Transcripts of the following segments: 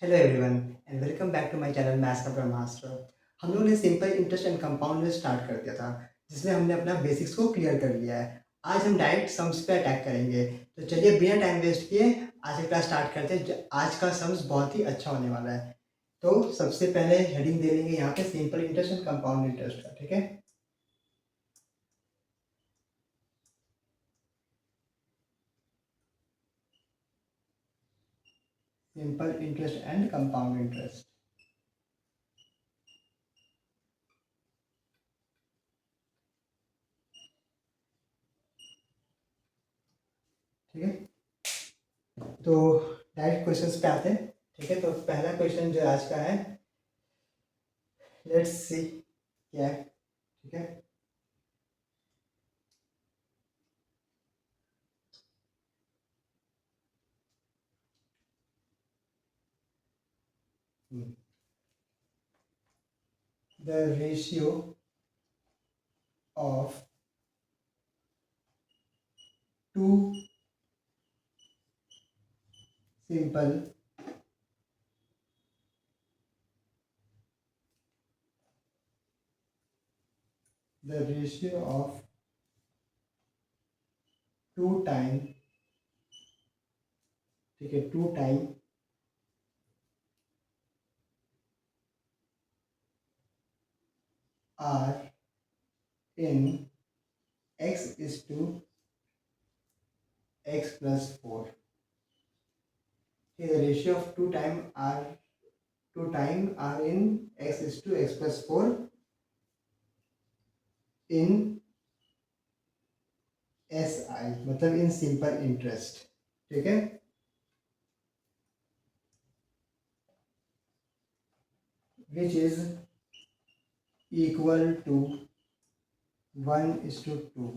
Hello everyone and welcome back to my channel maths का ब्रह्मास्त्र। हम लोगों ने सिंपल इंटरेस्ट एंड कंपाउंड में स्टार्ट कर दिया था, जिसमें हमने अपना बेसिक्स को क्लियर कर लिया है। आज हम डायरेक्ट सम्स पे अटैक करेंगे। तो चलिए बिना टाइम वेस्ट किए आज का क्लास स्टार्ट करते हैं। आज का सम्स बहुत ही अच्छा होने वाला है। तो सबसे पहले हेडिंग दे देंगे यहाँ पे simple interest and compound interest का, ठीक है। Simple interest and compound interest, ठीक है। तो डायरेक्ट क्वेश्चंस पे आते हैं, ठीक है। तो पहला क्वेश्चन जो आज का है, लेट्स सी क्या है, ठीक है। The ratio of two simple the ratio of two time, ठीक है, two time r in x is to x plus 4, ठीक है। Ratio of two time r in x is to x plus 4 in SI, मतलब इन simple interest, ठीक है। विच is equal to 1:2,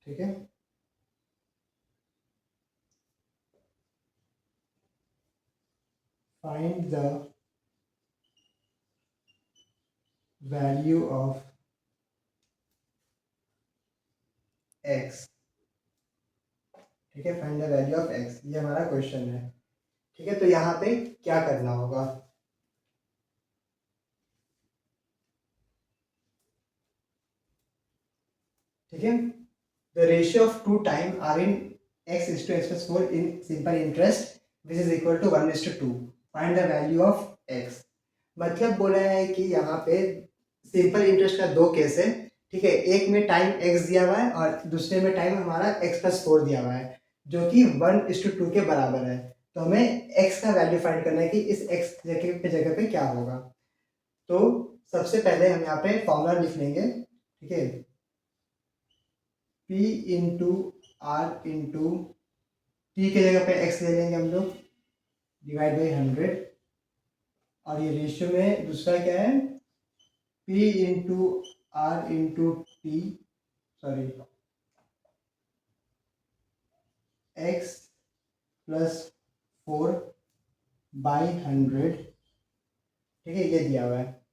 ठीक है। Find the value of x, ठीक है। Find the value of x, ये हमारा क्वेश्चन है, ठीक है। तो यहाँ पे क्या करना होगा, ठीक है। The ratio of two time r in x is to x plus 4 in simple interest which is equal to 1:2, find the value of x। मतलब बोला है कि यहाँ पे सिंपल इंटरेस्ट का दो केस है, ठीक है। एक में टाइम x दिया हुआ है और दूसरे में टाइम हमारा x प्लस 4 दिया हुआ है, जो कि 1:2 के बराबर है। तो हमें x का वैल्यू फाइंड करना है कि इस x जगह पे क्या होगा। तो सबसे पहले हम यहाँ पे फॉर्मूला लिख लेंगे, ठीक है। P into r into t के जगह पे x ले लेंगे हम लोग, डिवाइड बाई 100। और ये रेशियो में दूसरा क्या है, P into r into t, sorry, x plus 4 by 100, ठीक है। ये दिया हुआ है।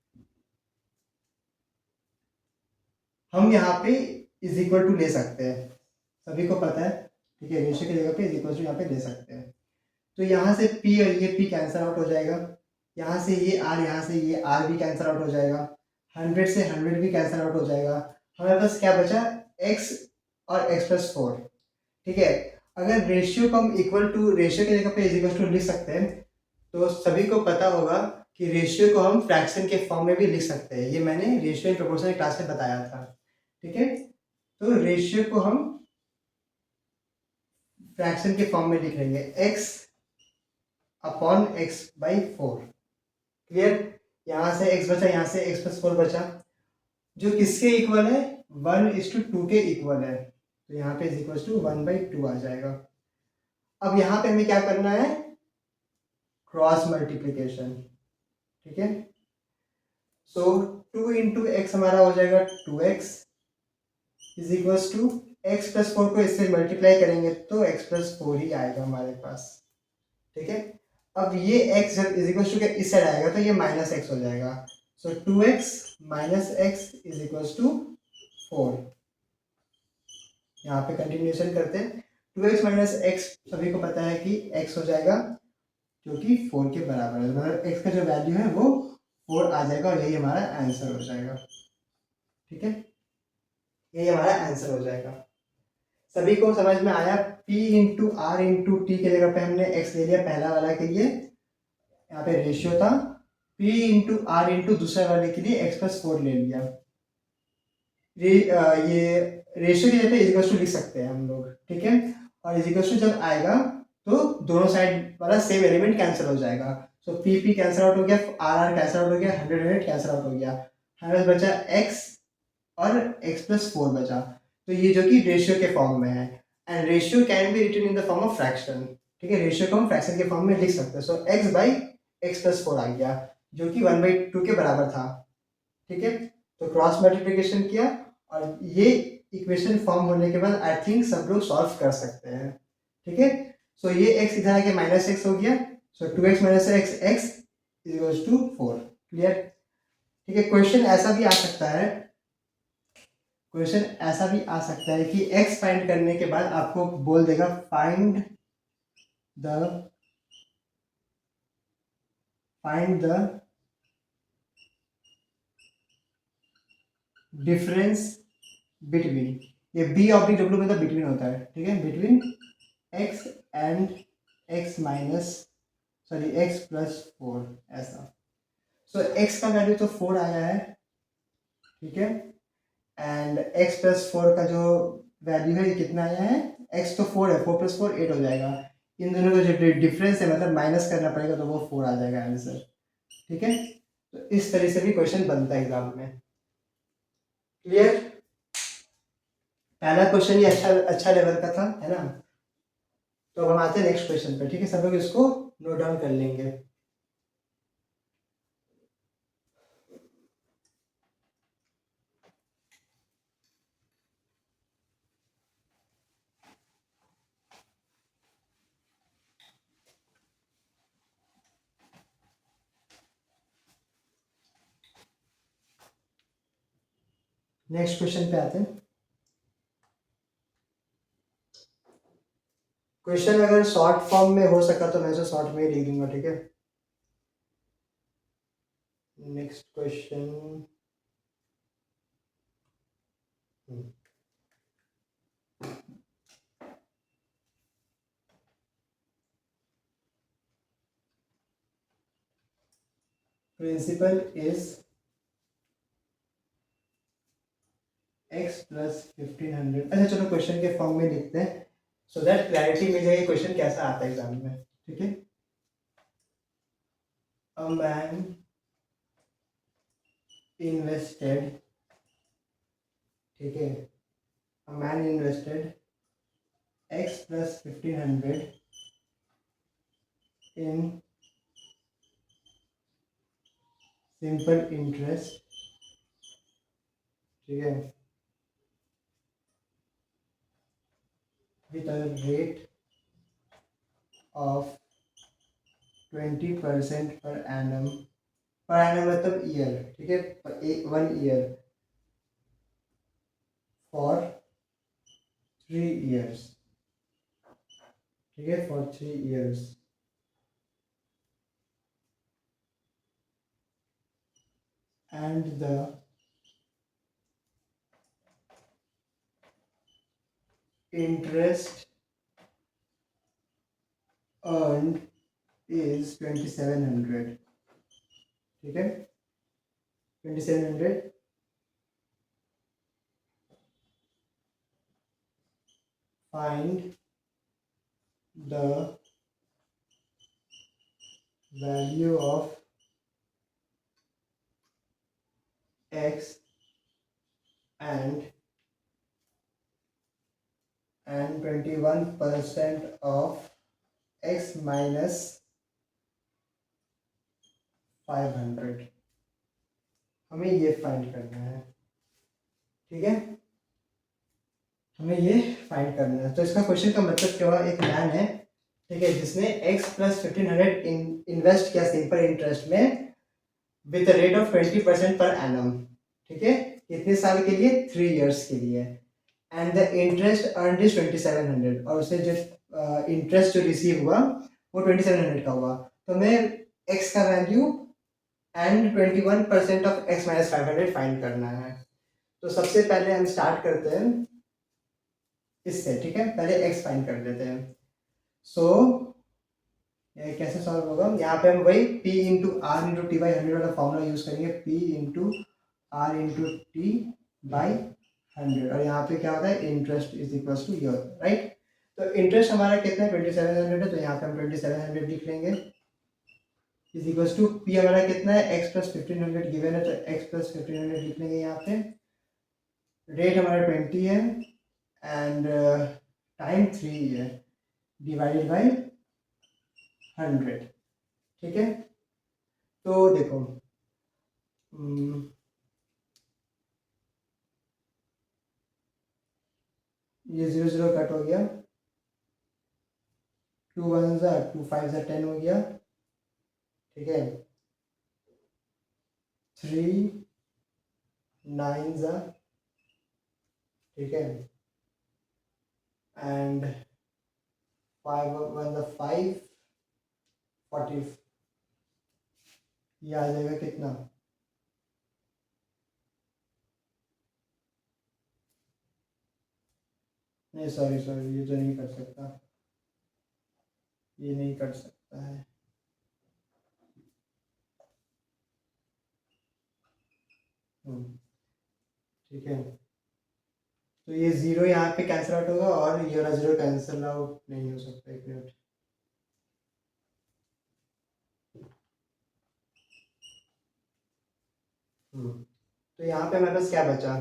हम यहाँ पे इज इक्वल टू ले सकते हैं, सभी को पता है, ठीक है। रेशियो की जगह पे इज इक्वल टू यहाँ पे ले सकते हैं। तो यहाँ से p और ये p कैंसिल आउट हो जाएगा, यहाँ से ये r, यहाँ से ये r भी कैंसिल आउट हो जाएगा, 100 से 100 भी कैंसिल आउट हो जाएगा। हमारे पास क्या बचा, x और x प्लस 4, ठीक है। अगर रेशियो को हम इक्वल टू रेशियो की जगह पे इज इक्वल टू लिख सकते हैं, तो सभी को पता होगा कि रेशियो को हम फ्रैक्शन के फॉर्म में भी लिख सकते हैं। ये मैंने रेशियो इन प्रोपोर्शन क्लास में बताया था, ठीक है। तो रेशियो को हम फ्रैक्शन के फॉर्म में लिख लेंगे, x upon x by 4, clear. यहाँ से x बचा, यहाँ से x प्लस 4 बचा, जो किसके इक्वल है, 1:2 के इक्वल है। तो यहाँ पे इज इक्वल टू 1/2 आ जाएगा। अब यहाँ पे हमें क्या करना है, क्रॉस मल्टीप्लीकेशन, ठीक है। सो 2 इंटू एक्स हमारा हो जाएगा 2x is equal to x plus 4 को इससे मल्टीप्लाई करेंगे तो x प्लस 4 ही आएगा हमारे पास, ठीक है। अब ये x जब इज इक्वल टू इस साइड आएगा तो ये माइनस एक्स हो जाएगा। So 2x minus x is equal to 4। यहाँ पे कंटिन्यूएशन करते हैं, 2x माइनस एक्स सभी को पता है कि x हो जाएगा जो कि 4 के बराबर है, मतलब x का जो वैल्यू है वो 4 आ जाएगा और यही हमारा आंसर हो जाएगा। ठीक है, यही हमारा आंसर हो जाएगा। सभी को समझ में आया? p into r into t की जगह पे हमने x ले लिया पहला वाला के लिए, यहाँ पे रेशियो था। p इंटू आर इंटू दूसरे वाले के लिए x प्लस 4 ले लिया। ये रेशियो की जगह पे इजिकल्स टू लिख सकते हैं हम लोग। ठीक है, और इजिकल्स टू जब आएगा तो दोनों साइड वाला सेम एलिमेंट कैंसिल हो जाएगा। सो पी पी कैंसिल आउट हो गया, आर आर कैंसिल आउट हो गया, 100 कैंसिल आउट हो गया, हमारे पास बचा x और x प्लस 4 बचा। तो ये जो कि रेशियो के फॉर्म में है, and ratio can be written in the form of fraction. ठीक है, रेशियो को हम फ्रैक्शन के फॉर्म में लिख सकते हैं। सो x बाई एक्स प्लस 4 आ गया, जो कि 1/2 के बराबर था। ठीक है, तो क्रॉस मल्टीप्लिकेशन किया और ये इक्वेशन फॉर्म होने के बाद आई थिंक सब लोग सॉल्व कर सकते हैं। ठीक है, सो ये x इधर आके माइनस एक्स हो गया, so 2x minus x x is equals to 4। Clear? ठीक है, क्वेश्चन ऐसा भी आ सकता है, क्वेश्चन ऐसा भी आ सकता है कि x फाइंड करने के बाद आपको बोल देगा फाइंड द डिफरेंस बिटवीन, ये बी ऑब्लिक डब्ल्यू मतलब बिटवीन होता है। ठीक है, between x and x minus sorry x plus 4 ऐसा। सो x का वैल्यू तो 4 आया है। ठीक है, एंड x प्लस 4 का जो वैल्यू है ये कितना आया है? x तो 4 है, 4 प्लस 4 8 हो जाएगा। इन दोनों का जो डिफरेंस है मतलब माइनस करना पड़ेगा तो वो 4 आ जाएगा आंसर। ठीक है, तो इस तरह से भी क्वेश्चन बनता है एग्जाम में। क्लियर? पहला क्वेश्चन ये अच्छा लेवल का था, है ना? तो अब हम आते हैं नेक्स्ट क्वेश्चन पे। ठीक है, सब लोग इसको नोट डाउन कर लेंगे। नेक्स्ट क्वेश्चन पे आते हैं। क्वेश्चन अगर शॉर्ट फॉर्म में हो सका तो मैं इसे शॉर्ट में ही लिख दूंगा। ठीक है, next question. Principal is x plus 1500। अच्छा चलो क्वेश्चन के फॉर्म में लिखते हैं सो दैट क्लैरिटी मिल जाएगी क्वेश्चन कैसा आता है एग्जाम में। ठीक है, अ मैन इन्वेस्टेड, ठीक है, a man invested x plus 1500 in simple interest. ठीक है, with a rate of 20% per annum। पर annum मतलब ईयर। ठीक है, 1 ईयर फॉर 3 years। ठीक है, for 3 years and the interest earned is 2700। ठीक है, 2700 find the value of x and 21% of x minus 500। हमें ये फाइंड करना है। ठीक है, हमें ये फाइंड करना है। तो इसका क्वेश्चन का मतलब क्या हुआ? एक मैन है, ठीक है, जिसने x प्लस 1500 इन्वेस्ट किया सिंपल इंटरेस्ट में with rate of 20% per annum. ठीक है, कितने साल के लिए? 3 years के लिए। And the interest earned is 2700, और उसे जो इंटरेस्ट जो रिसीव हुआ वो 2700 का हुआ। तो हमें x का value and 21% of x minus 500 find करना है। तो सबसे पहले हम स्टार्ट करते हैं इससे, ठीक है। पहले x फाइंड कर लेते हैं। सो ये कैसे सॉल्व होगा, यहाँ पे हम वही p into r into t by 100 वाला फॉर्मूला यूज करेंगे, p into r into t by 100, और यहाँ पे क्या होता है, interest is equal to your, right. तो इंटरेस्ट हमारा कितना है, 2700 है, तो यहाँ पे हम 2700 लिख लेंगे, इज इक्वल टू पी हमारा कितना है, x प्लस 1500 गिवन है, तो x प्लस 1500 लिख लेंगे यहाँ पे। रेट हमारा 20 है एंड टाइम 3 है, डिवाइडेड बाई 100, ठीक है। तो देखो ये 0 0 कट हो गया, 2 1 ज़ा 2 5 ज़ा 10 हो गया, ठीक है। 3 9 ज़ा, ठीक है, एंड 5 1 ज़ा 5 40, ये आ जाएगा कितना, नहीं सॉरी सॉरी, ये तो नहीं कर सकता, ये नहीं कर सकता है। ठीक है, तो ये जीरो यहाँ पे कैंसिल आउट होगा और ये वाला जीरो कैंसिल आउट नहीं हो सकता, एक मिनट। तो यहाँ पे हमारे पास क्या बचा,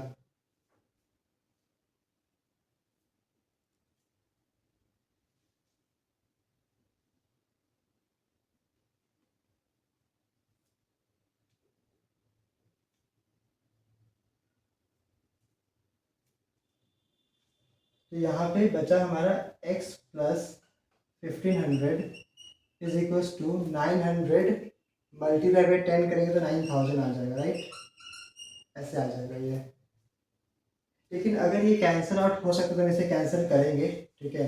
तो यहाँ पे बचा हमारा x plus 1500 is equal to 900 multiply by 10 करेंगे तो 9000 आ जाएगा, राइट, ऐसे आ जाएगा ये। लेकिन अगर ये कैंसिल आउट हो सकता तो हम इसे कैंसिल करेंगे, ठीक है,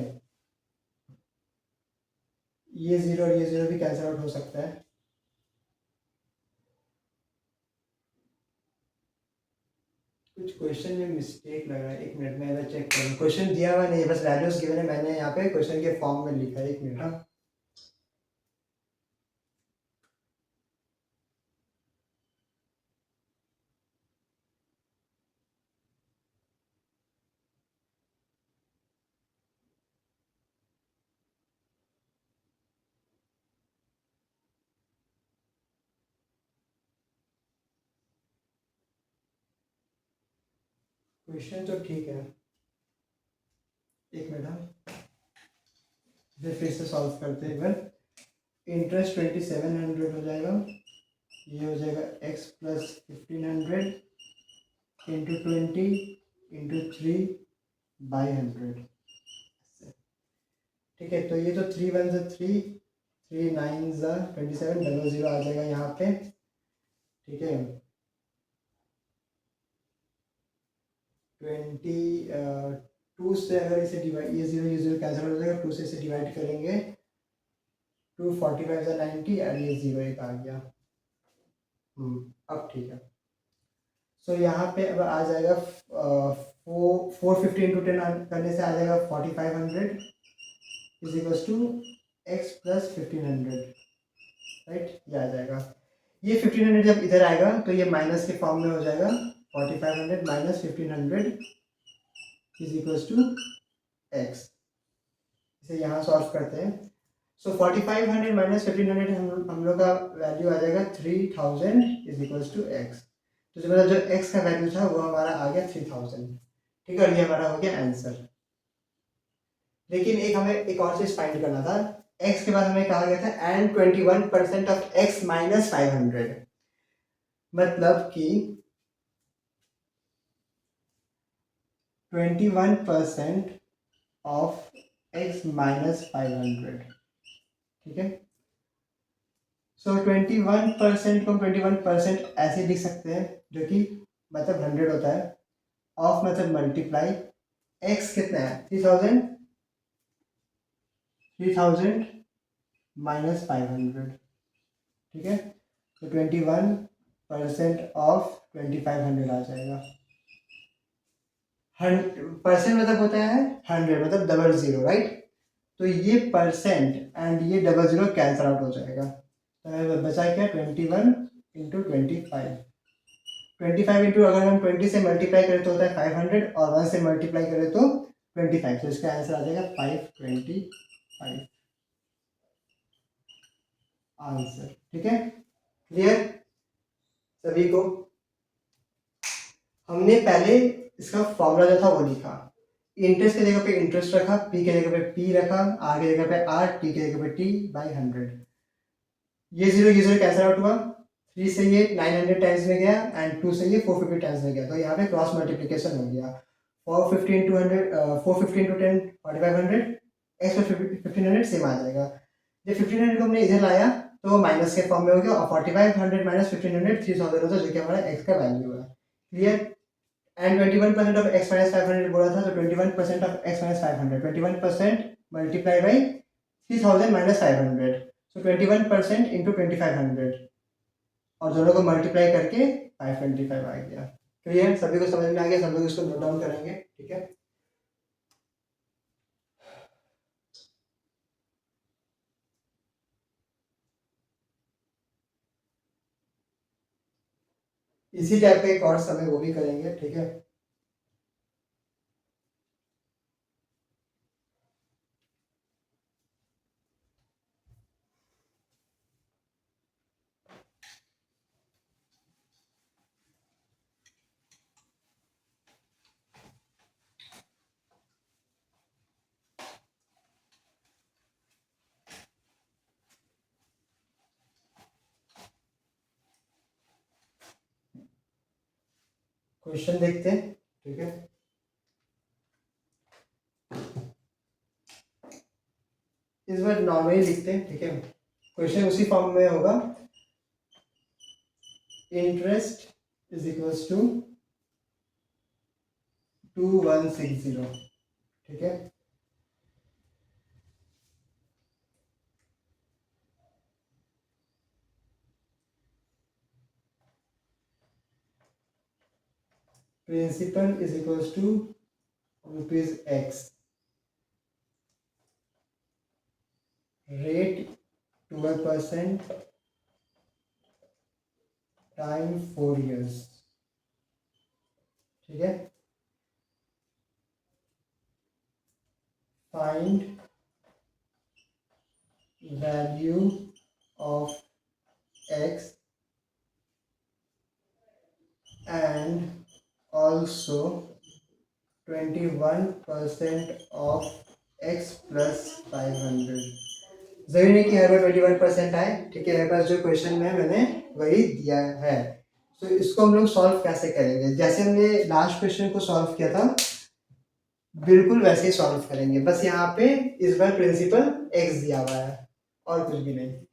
ये जीरो और ये जीरो भी कैंसिल आउट हो सकता है। कुछ क्वेश्चन में मिस्टेक लग रहा है, एक मिनट में चेक करूँ, क्वेश्चन दिया हुआ नहीं, बस वैल्यूज गिवन है, मैंने यहाँ पे क्वेश्चन के फॉर्म में लिखा है, एक मिनट। हाँ, क्वेश्चन तो ठीक है, एक मिनट। हाँ, फिर से सॉल्व करते हैं एक बार। इंटरेस्ट 2700 हो जाएगा, ये हो जाएगा x plus 1500 into 20 into 3 by 100, ठीक है। तो ये तो 3 1 ज़ा 3, 3 9 ज़ा 27, डबल ज़ीरो आ जाएगा यहाँ पे, ठीक है। 2 से अगर इसे डिवाइड, ये जीरो कैंसिल हो जाएगा, 2 से इसे डिवाइड करेंगे, 2 45 ज़ा 90 और ये जीरो एक आ गया। अब ठीक है। सो यहाँ पे अब आ जाएगा 450 इंटू 10 करने से आ जाएगा 4500 is equal to x plus 1500, right, ये आ जाएगा। ये 1500 जब इधर आएगा तो ये माइनस के फॉर्म में हो जाएगा, 4500 minus 1500 is equal to x. इसे यहाँ सॉल्व करते हैं। सो 4500 माइनस 1500 हम लोग का वैल्यू आ जाएगा 3000 इज इक्वल टू एक्स। तो मतलब जो x का वैल्यू था वो हमारा आ गया 3000, ठीक है, और ये हमारा हो गया आंसर। लेकिन एक हमें एक और चीज फाइंड करना था, x के बाद हमें कहा गया था एंड 21% ऑफ x माइनस 500, मतलब कि 21% ऑफ x माइनस 500, ठीक है। सो 21% को 21% ऐसे लिख सकते हैं, जो कि मतलब 100 होता है, ऑफ मतलब मल्टीप्लाई, x कितना है 3000 माइनस 500, ठीक है, तो 21% ऑफ 2500 आ जाएगा। परसेंट मतलब होता है 100, मतलब डबल जीरो, राइट। तो ये परसेंट एंड ये डबल जीरो कैंसल आउट हो जाएगा, तो हमें बचा क्या 21 × 25। 25 इंटू अगर हम 20 से मल्टीप्लाई करें तो होता है 500, और 1 से मल्टीप्लाई करें तो 25, तो इसका आंसर आ जाएगा 525 आंसर। ठीक है, क्लियर सभी को। हमने पहले इसका फॉर्मूला जो था वो लिखा, इंटरेस्ट की जगह पे इंटरेस्ट रखा, पी की जगह पे पी रखा, आर की जगह पे आर, टी की जगह पे टी बाई 100। ये जीरो कैंसिल आउट हुआ, 3 से ये 900 टाइम्स में गया एंड 2 से ये 450 टाइम्स में गया, तो यहाँ पे क्रॉस मल्टीप्लिकेशन हो गया। 450 इंटू 100, 450 इंटू 10 4500, एक्स में 1500 सेम आ जाएगा। जब 1500 को हमने इधर लाया तो वो माइनस के फॉर्म में हो गया, और 4500 माइनस 1500 3000 होता है, जो कि हमारा एक्स का वैल्यू है। Clear. And 21% of x minus 500 बोला था, तो 21% of x minus 500, 21% multiply by 3000 minus 500, so 21% into 2500, और दोनों को मल्टीप्लाई करके 525 आ गया। क्लियर, सभी को समझ में आ गया, सब लोग इसको नोट डाउन करेंगे। ठीक है, इसी टाइप के एक और समय वो भी करेंगे। ठीक है, क्वेश्चन देखते हैं। ठीक है, इस बार नॉर्मली लिखते हैं। ठीक है, क्वेश्चन उसी फॉर्म में होगा, इंटरेस्ट इज इक्वल्स टू 2160। ठीक है, principal is equals to rupees x, rate 12% time 4 years। ठीक है, find value of x and also 21% of x plus 500। जरूरी नहीं कि हर बार 21% आए। ठीक है, मेरे पास जो क्वेश्चन में मैंने वही दिया है, तो इसको हम लोग सॉल्व कैसे करेंगे, जैसे हमने लास्ट क्वेश्चन को सॉल्व किया था बिल्कुल वैसे ही सॉल्व करेंगे, बस यहाँ पे इस बार प्रिंसिपल एक्स दिया हुआ है और कुछ भी नहीं।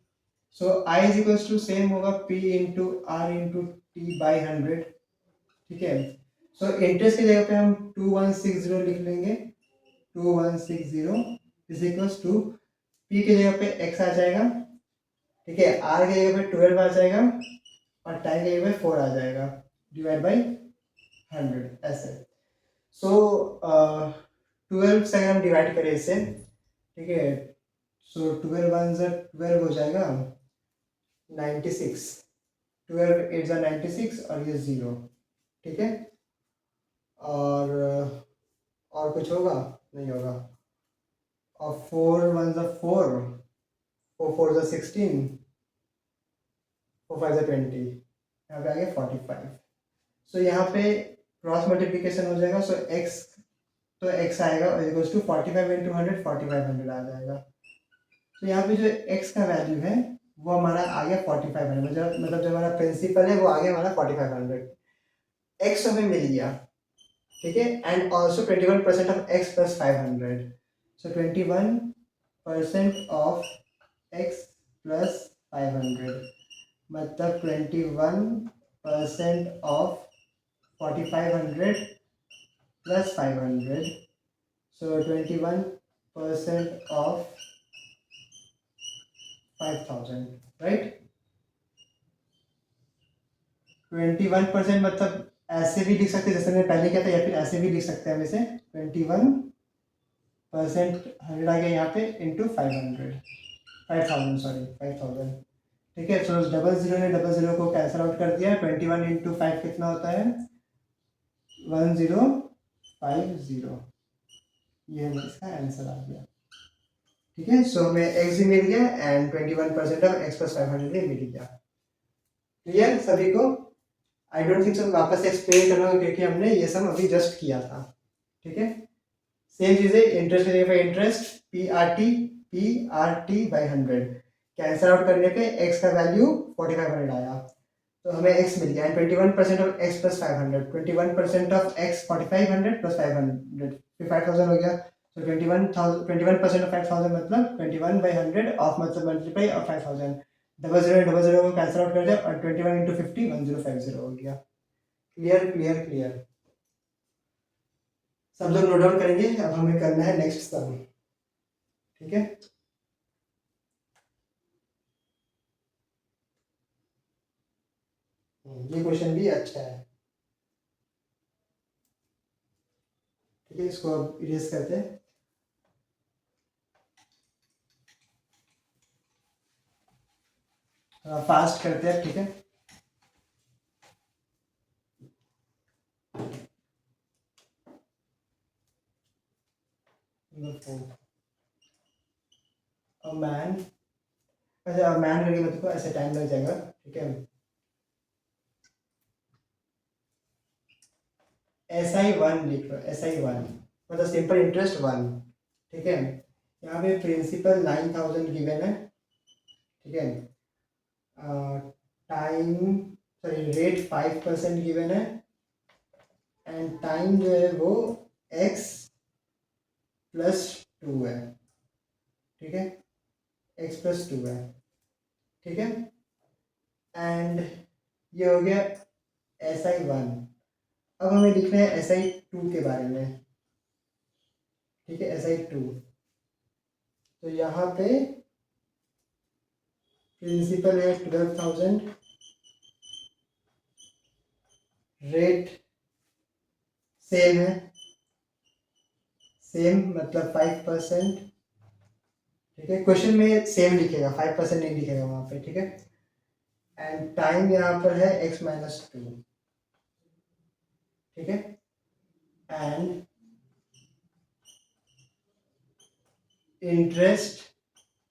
So I is equals to same होगा P into r into t by 100। ठीक है, सो इंटरेस्ट की जगह पे हम 2160 लिख लेंगे, 2160 इज इक्वल्स टू पी की जगह पे एक्स आ जाएगा। ठीक है, आर की जगह पे 12 आ जाएगा, और टाइम की जगह पे 4 आ जाएगा, डिवाइड बाई 100 ऐसे। सो 12 से अगर हम डिवाइड करें इसे, ठीक है, सो 12 वन ज़ा 12 हो जाएगा 96, 12 8 ज़ा 96, और ये 0। ठीक है, और कुछ होगा नहीं होगा, और 4 वन ज़ा 4, 4 4 ज़ा 16, 4 5 ज़ा 20, यहाँ पे आ गया 45। सो यहाँ पे क्रॉस मल्टीप्लिकेशन हो जाएगा, सो एक्स, तो एक्स आएगा इक्वल्स टू 45 इंटू 100, 4500 आ जाएगा। तो यहाँ पे जो एक्स का वैल्यू है वो हमारा आ गया 4500, मतलब जो हमारा प्रिंसिपल है वो आ गया हमारा 4500, एक्स हमें मिल गया। ठीक है, and also 21% of x plus 500, so 21% of x plus 500, मतलब 21% of 4500 plus 500, so 21% of 5000, right? 21% मतलब ऐसे भी लिख सकते हैं जैसे मैंने पहले किया था, या फिर ऐसे भी लिख सकते हैं हम इसे 21% 100 आ गया यहाँ पे इंटू 500 सॉरी 5000। ठीक है, तो डबल जीरो ने डबल जीरो को कैंसिल आउट कर दिया। 21 इंटू 5 कितना होता है 1050। ये हमें इसका आंसर आ गया। ठीक है, सो हमें एक्स भी मिल गया एंड 21% ऑफ एक्स प्लस 500 भी मिल गया। क्लियर सभी को? आई डोंट थिंक सो वापस एक्सप्लेन कर रहा हूँ क्योंकि हमने ये सब अभी जस्ट किया था। ठीक है, सेम चीजें इंटरेस्ट की जगह पे interest P by 100 cancel out करने पे एक्स का वैल्यू 4500 आया, तो हमें एक्स मिल गया। And 21% of x plus 500, 21% of x 4500 plus 500 फिर 5000 हो गया। तो 21% ऑफ 5000 मतलब 21 बाई 100 ऑफ मतलब मल्टीप्लाई ऑफ 5000। डबल जीरो को कैंसिल आउट कर दिया और 21 इंटू 50 1050 हो गया। क्लियर क्लियर क्लियर, सब लोग नोट डाउन करेंगे। अब हमें करना है नेक्स्ट सम। ठीक है, ये क्वेश्चन भी अच्छा है। ठीक है, इसको अब इरेज करते हैं। फास्ट करते हैं। ठीक है, मैन, अच्छा मैन करके मतलब को ऐसे टाइम लग जाएगा। ठीक है, SI1 लिख लो, SI1 मतलब सिंपल इंटरेस्ट 1। ठीक है, यहाँ पे प्रिंसिपल 9000 गिवन है। ठीक है, टाइम सॉरी रेट 5% गिवन है एंड टाइम जो है वो x प्लस 2 है। ठीक है, x प्लस 2 है। ठीक है, एंड ये हो गया SI1। अब हमें लिखना है SI2 के बारे में। ठीक है, SI2, तो यहाँ पे प्रिंसिपल है 12000, रेट सेम है, सेम मतलब 5%। ठीक है, क्वेश्चन में सेम लिखेगा, 5% नहीं लिखेगा वहाँ पे। ठीक है, एंड टाइम यहाँ पर है x-2। ठीक है, and interest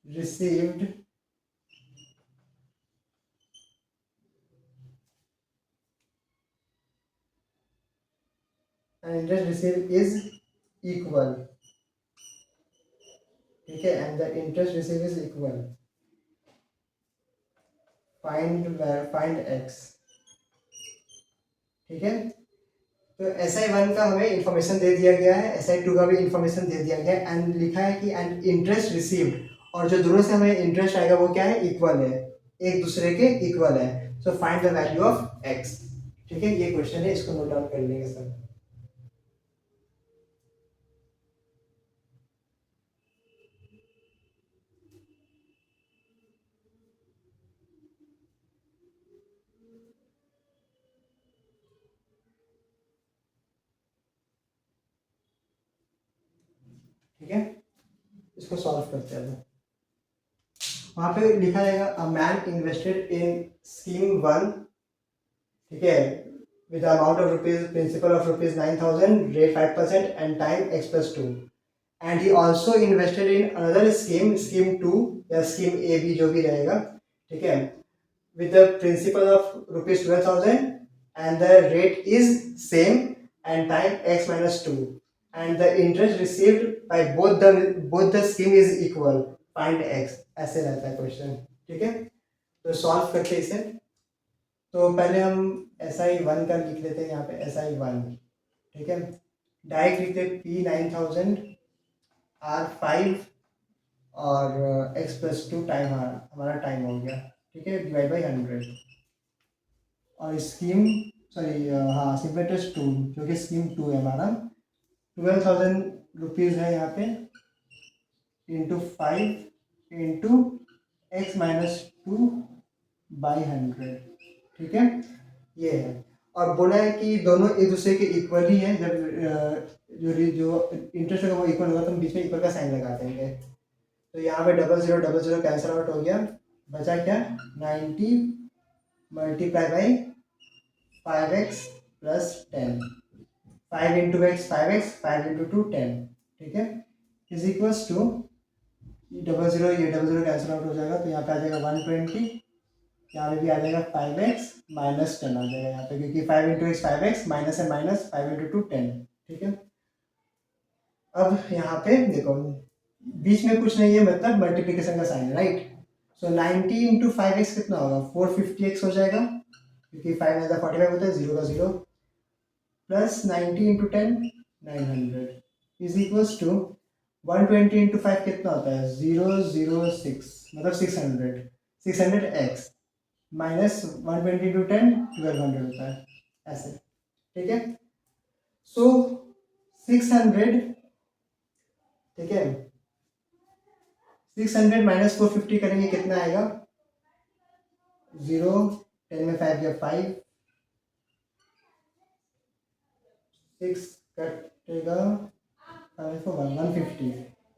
received is equal. ठीक है, and the interest receive is equal, find x। ठीक है, तो SI1 का हमें इंफॉर्मेशन दे दिया गया है, SI2 का भी इंफॉर्मेशन दे दिया गया है एंड लिखा है कि एंड इंटरेस्ट रिसीव्ड, और जो दोनों से हमें इंटरेस्ट आएगा वो क्या है, इक्वल है, एक दूसरे के इक्वल है। So find the value of x। ठीक है, ये क्वेश्चन है, इसको नोट डाउन कर लेंगे सब। ठीक है, इसको सॉल्व करते हैं। वहां पे लिखा जाएगा a man invested in scheme 1। ठीक है, with the amount of rupees principal of rupees 9000, rate 5% and time x plus 2, and he also invested in another scheme 2 या scheme A B जो भी रहेगा। ठीक है, with the principal of rupees 12000 and the rate is same and time x minus 2 and the interest received by both the scheme is equal, find x। ऐसे रहता है question. ठीक है, तो सॉल्व करते हैं इसे। तो पहले हम SI1 का लिख लेते हैं यहाँ पे SI1। ठीक है, डायरेक्ट लिखते P9000 R5 और x प्लस 2 टाइम हमारा टाइम हो गया। ठीक है, डिवाइड बाई 100 और स्कीम सॉरी हाँ सिंपलेटेस्ट 2 जो कि स्कीम 2 है हमारा 12000 रुपीज़ है यहाँ पे इंटू 5 इंटू x-2 बाई 100। ठीक है, ये है, और बोला है कि दोनों एक दूसरे के इक्वली है। जब जो इंटरेस्ट होगा वो इक्वल होगा तो हम बीच में इक्वल का साइन लगा देंगे। तो यहाँ पे डबल जीरो कैंसिल आउट हो गया, बचा क्या 90 multiply by 5x plus 10, 5 into x 5x, 5 into 2 10, ठीक है, is equals to double zero cancel out हो जाएगा तो यहाँ पे आ जाएगा 120, यहाँ पे भी आ जाएगा 5x माइनस 10 आ जाएगा यहाँ पे, क्योंकि 5 इंटू एक्स 5x माइनस है माइनस, 5 इंटू 2 10, ठीक है। अब यहाँ पे देखो बीच में कुछ नहीं है, मतलब मल्टीप्लिकेशन का साइन है, राइट। सो 90 इंटू 5x कितना होगा 450x हो जाएगा, क्योंकि 5 9 45 होता है, जीरो का zero, plus 90 into 10 900 is equals to 120 into 5 कितना होता है 006, मतलब 600x माइनस 120 इंटू 10 1200 होता है, ऐसे, ठीक है। सो 600, ठीक है, 600 माइनस 450 करेंगे कितना आएगा 0, 10 में 5 या 5, 6 कटेगा 150,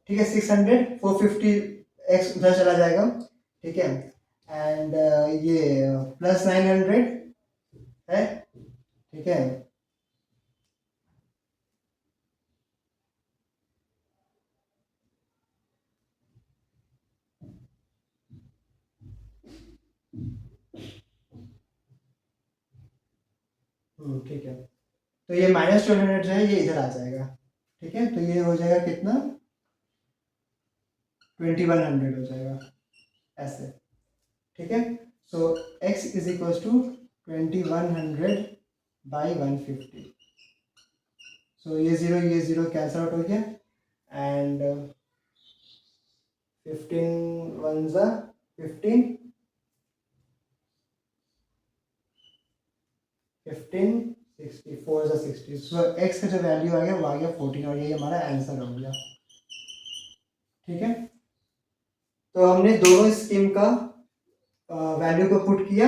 ठीक है। 600 450 एक्स उधर चला जाएगा, ठीक है, एंड ये प्लस 900 है, ठीक है। ठीक है, तो ये माइनस 1200 जो है ये इधर आ जाएगा, ठीक है, तो ये हो जाएगा कितना 2100 हो जाएगा, ऐसे, ठीक है। So x is equal to 2100 by 150, so ये जीरो कैंसल आउट हो गया, एंड 15 1 जा 15, 15 64 जा 60, सो x का जो वैल्यू आ गया वो आ गया 14, और ये हमारा आंसर हो गया, ठीक है। तो हमने दोनों स्कीम का वैल्यू को पुट किया,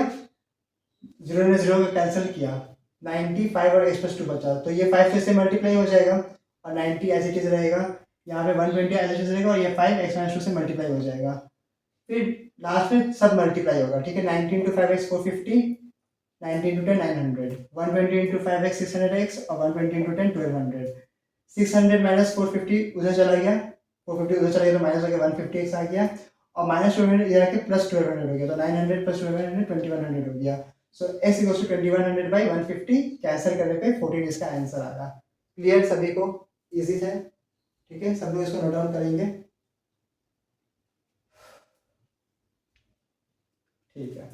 जीरो ने जीरो को कैंसिल किया, 95 और x प्लस 2 बचा, तो ये 5 से मल्टीप्लाई हो जाएगा और 90 एज इट इज रहेगा, यहाँ पे 120 एज इट इज रहेगा, और ये 5 x माइनस 2 से मल्टीप्लाई हो जाएगा, फिर लास्ट में सब मल्टीप्लाई होगा, ठीक है। 90 into 5x 450, 90 into 10 900, 120 into 5x 600x, और 120 इंटू 10 1200, 600 माइनस 450 उधर चला गया, 450 उधर चला गया तो माइनस हो गया 150x आ गया, और माइनस 1200 इधर आके प्लस 1200 हो गया, तो 900 प्लस 1200 2100 हो गया। So x equals to 2100 by 150, cancel करने पे 14 इसका आंसर आ रहा। क्लियर सभी को, इजी है, ठीक है, सब लोग इसको नोट डाउन करेंगे, ठीक है।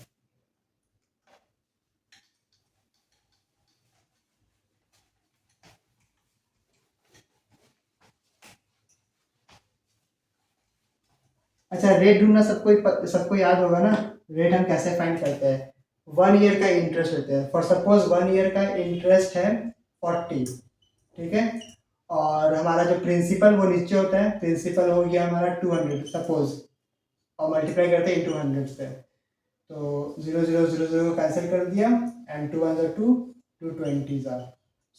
अच्छा, रेट ढूंढना सबको याद होगा ना, रेट हम कैसे फाइंड करते हैं, 1 ईयर का इंटरेस्ट लेते हैं, फॉर सपोज 1 ईयर का इंटरेस्ट है 40, ठीक है, और हमारा जो प्रिंसिपल वो नीचे होता है, प्रिंसिपल हो गया हमारा 200 सपोज, और मल्टीप्लाई करते हैं इंटू 100 से, तो 0 0 0 0 कैंसिल कर दिया, एंड 2 1 2 2 20 ज़ा,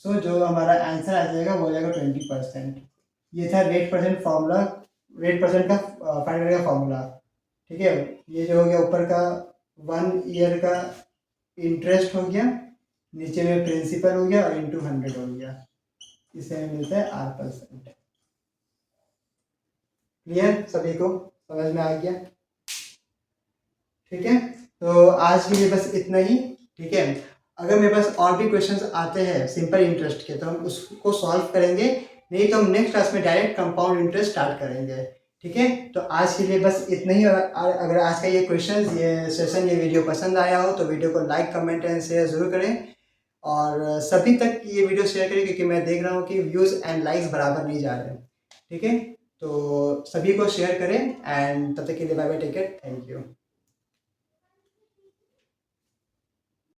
सो जो हमारा आंसर आ जाएगा वो हो जाएगा 20%। ये था rate percent formula, rate percent का फाइंड करने का फॉर्मूला, ठीक है। ये जो हो गया ऊपर का 1 ईयर का इंटरेस्ट हो गया, नीचे में प्रिंसिपल हो गया, और इंटू 100 हो गया, इससे हमें मिलता है R%। क्लियर सभी को, समझ में आ गया, ठीक है। तो आज के लिए बस इतना ही, ठीक है। अगर मेरे पास और भी क्वेश्चंस आते हैं सिंपल इंटरेस्ट के तो हम उसको सॉल्व करेंगे, नहीं तो हम नेक्स्ट क्लास में डायरेक्ट कंपाउंड इंटरेस्ट स्टार्ट करेंगे, ठीक है। तो आज के लिए बस इतना ही, अगर आज का ये क्वेश्चन, ये सेशन, ये वीडियो पसंद आया हो तो वीडियो को लाइक कमेंट एंड शेयर जरूर करें, और सभी तक ये वीडियो शेयर करें, क्योंकि मैं देख रहा हूँ कि व्यूज़ एंड लाइक्स बराबर नहीं जा रहे, ठीक है। तो सभी को शेयर करें, एंड तब तक के लिए bye bye, take care, thank you.